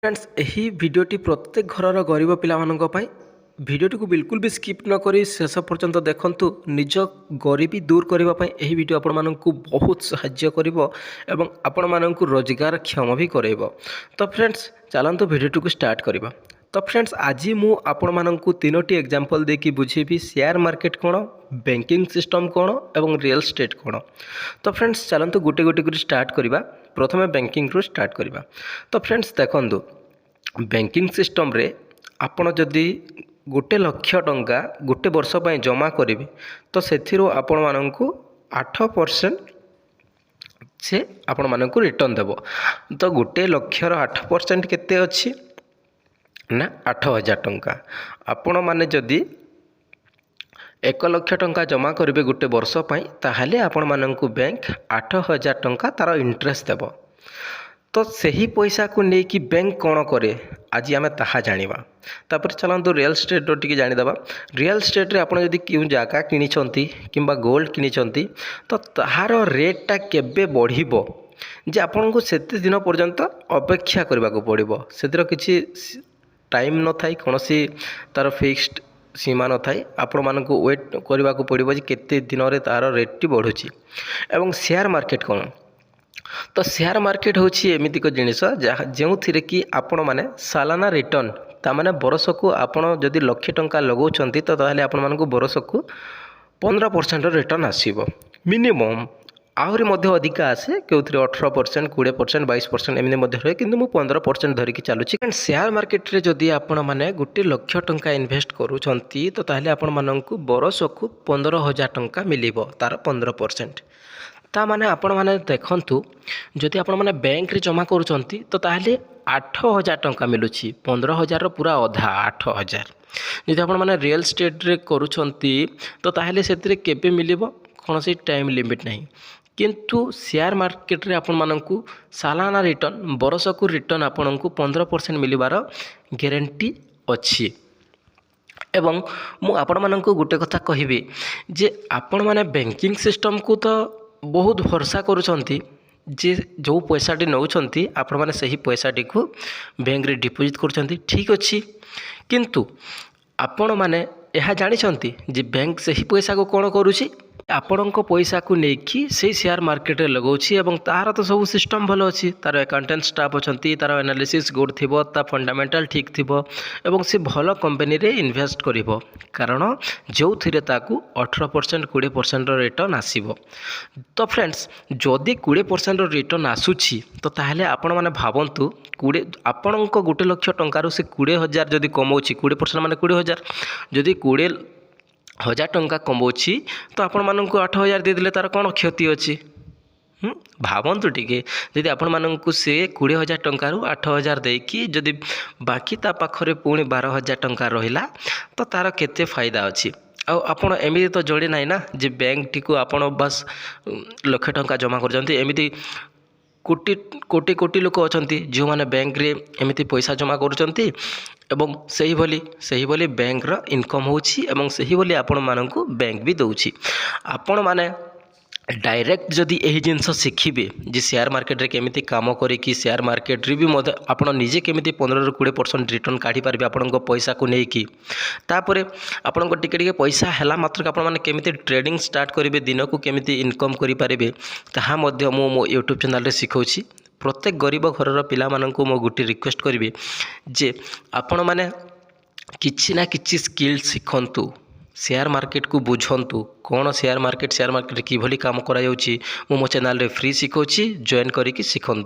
Friends यही भिडियोटी प्रत्येक घर गरीब पाई भिडियोटी को बिल्कुल भी स्किप न करी शेष पर्यंत देखंतु निज गरीबी दूर करने यही वीडियो आपण मानक बहुत साहाय्य करिवो एवं आपण मानक रोजगार क्षम भी करेइबो। तो फ्रेंड्स चलंतु भिडियोटी को स्टार्ट करबा। तो फ्रेंड्स आज मु आपण मानक तीनोटी एग्जांपल देकी बुझेबी शेयर मार्केट कौन, बैंकिंग सिस्टम कौन एवं रियल एस्टेट कौन। तो फ्रेंड्स चलंतु गोटे गोटे कर स्टार्ट करबा। प्रथमे बैंकिंग रू स्टार्ट करबा। तो फ्रेंड्स देखंतु बैंकिंग सिस्टम रे आपण जदि 1 लाख टंका गोटे वर्ष पर जमा करेंगे तो से आपण मानक 8% से आपण मानक रिटर्न देव। तो 1 लक्षर 8% केते अच्छी ना 8000 टंका। आपण माने जदि 1 लाख टंका जमा करेंगे गोटे वर्ष पर ताहले आपण मानक बैंक 8000 टंका तार इंटरेस्ट देव। तो सही पैसा को लेकिन बैंक कौन करे आज आम ताहा जानिबा। तापर चलते रियल एस्टेट टी जानीदे। रियल एस्टेट रे आपण जदि क्यों जगह किनिछंती किंबा गोल्ड किनिछंती तो ताहार रेटटा केबे बढ़िबो जे आपन को सेते दिन पर्यंत अपेक्षा करबा को पड़िबो। सेतिर किछि टाइम न थाई कोनोसी तार फिक्स्ड सीमा न थाई। आपण मानक वेट करबा को पड़िबो जे केते दिन रे तार रेटटी बढ़ुची। एवं शेयर मार्केट कौन, तो शेयर मार्केट हूँ एमती एक जिनस जो थी कि आपण मैंने सालाना रिटर्न ताने बरस को आपड़ जदि 1 लाख टंका लगाउछंती तो ताहले आपण मानक बरस को 15% रिटर्न आसीबो। मिनिमम आहरी मध्य अधिका आसे केउथरे 18%, 20%, 22% एमती मध्य रहे किंतु मु 15% धरिकी चलुची। शेयर मार्केट रे जदि आपण माने 1 लाख टंका इन्वेस्ट करूछंती तो ताहले आपण मानक बरस को 15,000 टंका मिलिबो तार 15%। ता माने आपण माने देखंतु जदि आपण माने बैंक रे जमा करूछंती तो ताहले 8000 टंका मिलुची। 15,000 रो पूरा आधा 8000। जदि आपण माने रियल एस्टेट रे करूछंती तो ताहले सेतिरे केबे मिलिबो कोनोसी टाइम लिमिट नहीं। किंतु शेयर मार्केट रे आपण मानकू सालाना रिटर्न बरस को रिटर्न आपनकू 15% मिलिबार ग्यारंटी अछि। एवं मु आपण मानकू गुटे कथा कहिबी जे आपण माने बैंकिंग सिस्टम को तो बहुत भरोसा करुछंती जे जो पैसाटी नौछंती आपण माने सही पैसाटी को बैंक रे डिपोजिट करुछंती ठीक अछि। किंतु आपण माने यह जानिछंती जे बैंक सही पैसा को कोन करूछि आपणक पैसा को लेकिन से शेयर मार्केट रे लगाउछि एवं तार तो सब सिस्टम भल अच्छी। तार अकाउंटेंट स्टाफ अच्छी, तार एनालिसिस गुड थिबो, ता फंडामेंटल ठीक थिबो एवं से भल कंपनी रे इन्वेस्ट करिवो कारण जो थिरे ताकू 18% 20% रिटर्न आसीबो। तो फ्रेंड्स जदि 20% रिटर्न आसुछि तो ताहले आपण माने भाबंतु 20 आपणक 1 लाख टंका से 20,000 जदि कमाउछि 20% माने 20,000 जदि 20,000 टंका कमाउछि तो आपण मानक 8,000 देदेले तार कौन क्षति अच्छी भावतु टिके। जदि आपण मानक से 20,000 टंका 8,000 देकी जदि बाकी ता पाखरे पुणी 12,000 टंका रहिला तो तार केते फायदा अच्छी। आपण एमती तो जोड़े ना ना जे बैंक टी को आपण बस 1 लाख टंका जमा कर एमती कोटी कोटी कोटी लोक अच्छा जो मैंने बैंक रे एमती पैसा जमा करुँच एवं सही भली बैंक रो इनकम होछि एवं सही भली आपण मानक बैंक भी दउछि। आपण माने डायरेक्ट जदि यही जिनस शिखिबे जे शेयर मार्केट रे केमिति काम करे कि शेयर मार्केट रे भी मते आपण निजे केमिति 15 ରୁ 20% रिटर्न काढी पारबे आपण पैसा को नेकी। तापरे आपण टिके टिके पैसा हैला मात्र आपण माने केमिति ट्रेडिंग स्टार्ट करिवे दिन को केमिति इनकम करि पारबे ताहा मध्य मो यूट्यूब चैनल रे सिखौछि। प्रत्येक गरीब घरर पिला मानकू मो गुटी रिक्वेस्ट करिवे जे आपण माने किछि ना किछि स्किल शिखंतु, शेयर मार्केट को बुझंतु कौन शेयर मार्केट कि भली काम करा जाउछि। मो चैनल रे फ्री सिखौछि, जॉइन करिकि शिखंतु।